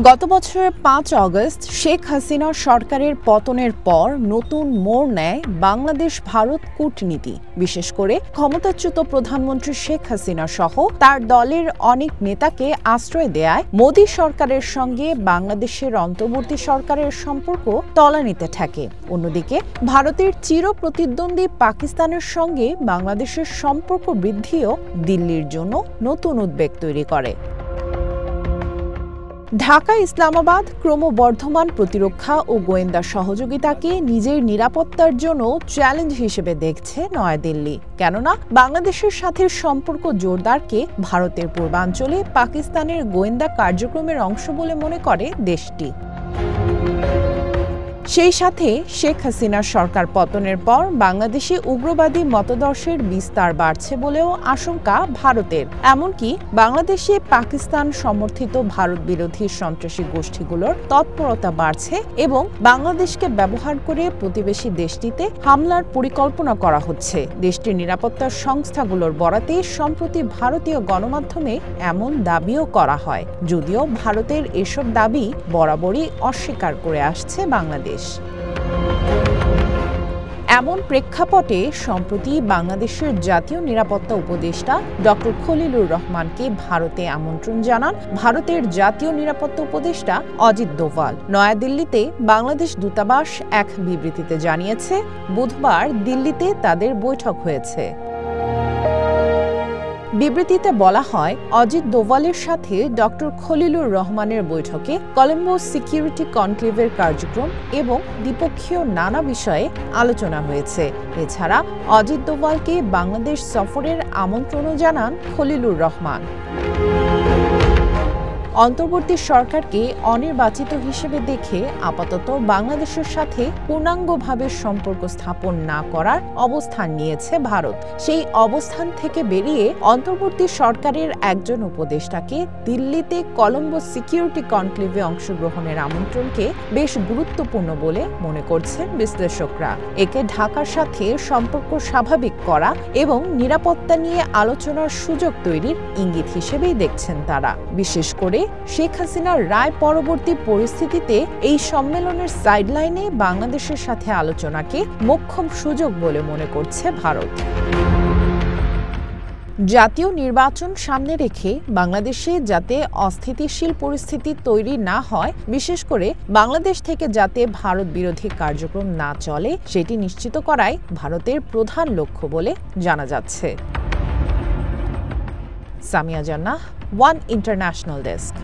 গত বছরের ৫ আগস্ট শেখ হাসিনা সরকারের পতনের পর নতুন মোড় নেয় বাংলাদেশ ভারত কূটনীতি। বিশেষ করে ক্ষমতাচ্যুত প্রধানমন্ত্রী শেখ হাসিনা সহ তার দলের অনেক নেতাকে আশ্রয় দেয়ায় মোদি সরকারের সঙ্গে বাংলাদেশের অন্তর্বর্তী সরকারের সম্পর্ক তলানিতে ঠেকে। অন্যদিকে ভারতের চির প্রতিদ্বন্দ্বী পাকিস্তানের সঙ্গে বাংলাদেশের সম্পর্ক বৃদ্ধিও দিল্লির জন্য নতুন উদ্বেগ তৈরি করে। ঢাকা ইসলামাবাদ ক্রমবর্ধমান প্রতিরক্ষা ও গোয়েন্দা সহযোগিতাকে নিজের নিরাপত্তার জন্য চ্যালেঞ্জ হিসেবে দেখছে নয়াদিল্লি। কেননা বাংলাদেশের সাথে সম্পর্ক জোরদারকে ভারতের পূর্বাঞ্চলে পাকিস্তানের গোয়েন্দা কার্যক্রমের অংশ বলে মনে করে দেশটি। সেই সাথে শেখ হাসিনার সরকার পতনের পর বাংলাদেশে উগ্রবাদী মতাদর্শের বিস্তার বাড়ছে বলেও আশঙ্কা ভারতের। এমনকি বাংলাদেশে পাকিস্তান সমর্থিত ভারত বিরোধী সন্ত্রাসী গোষ্ঠীগুলোর তৎপরতা বাড়ছে এবং বাংলাদেশকে ব্যবহার করে প্রতিবেশী দেশটিতে হামলার পরিকল্পনা করা হচ্ছে। দেশটির নিরাপত্তা সংস্থাগুলোর বরাতে সম্প্রতি ভারতীয় গণমাধ্যমে এমন দাবিও করা হয়, যদিও ভারতের এসব দাবি বরাবরই অস্বীকার করে আসছে বাংলাদেশ। এমন প্রেক্ষাপটে সম্প্রতি বাংলাদেশের জাতীয় নিরাপত্তা উপদেষ্টা ডক্টর খলিলুর রহমানকে ভারতে আমন্ত্রণ জানান ভারতের জাতীয় নিরাপত্তা উপদেষ্টা অজিত দোভাল। নয়াদিল্লিতে বাংলাদেশ দূতাবাস এক বিবৃতিতে জানিয়েছে, বুধবার দিল্লিতে তাদের বৈঠক হয়েছে। বিবৃতিতে বলা হয়, অজিত দোভালের সাথে ডক্টর খলিলুর রহমানের বৈঠকে কলম্বো সিকিউরিটি কনক্লেভের কার্যক্রম এবং দ্বিপক্ষীয় নানা বিষয়ে আলোচনা হয়েছে। এছাড়া অজিত দোভালকে বাংলাদেশ সফরের আমন্ত্রণও জানান খলিলুর রহমান। অন্তর্বর্তী সরকারকে অনির্বাচিত হিসেবে দেখে আপাতত বাংলাদেশের সাথে পূর্ণাঙ্গভাবে সম্পর্ক স্থাপন না করার অবস্থান নিয়েছে ভারত। সেই অবস্থান থেকে বেরিয়ে অন্তর্বর্তী সরকারের একজন উপদেষ্টাকে দিল্লিতে কলম্বো সিকিউরিটি কনক্লেভে অংশগ্রহণের আমন্ত্রণকে বেশ গুরুত্বপূর্ণ বলে মনে করছেন বিশ্লেষকরা। একে ঢাকার সাথে সম্পর্ক স্বাভাবিক করা এবং নিরাপত্তা নিয়ে আলোচনার সুযোগ তৈরির ইঙ্গিত হিসেবেই দেখছেন তারা। বিশেষ করে শেখ হাসিনার রায় পরবর্তী পরিস্থিতিতে এই সম্মেলনের সাইডলাইনে বাংলাদেশের সাথে আলোচনাকে মোক্ষম সুযোগ বলে মনে করছে ভারত। জাতীয় নির্বাচন সামনে রেখে বাংলাদেশে যাতে অস্থিতিশীল পরিস্থিতি তৈরি না হয়, বিশেষ করে বাংলাদেশ থেকে যাতে ভারত বিরোধী কার্যক্রম না চলে, সেটি নিশ্চিত করাই ভারতের প্রধান লক্ষ্য বলে জানা যাচ্ছে। সামিয়া জান্নাহ, ওয়ান ইন্টারন্যাশনাল ডেস্ক।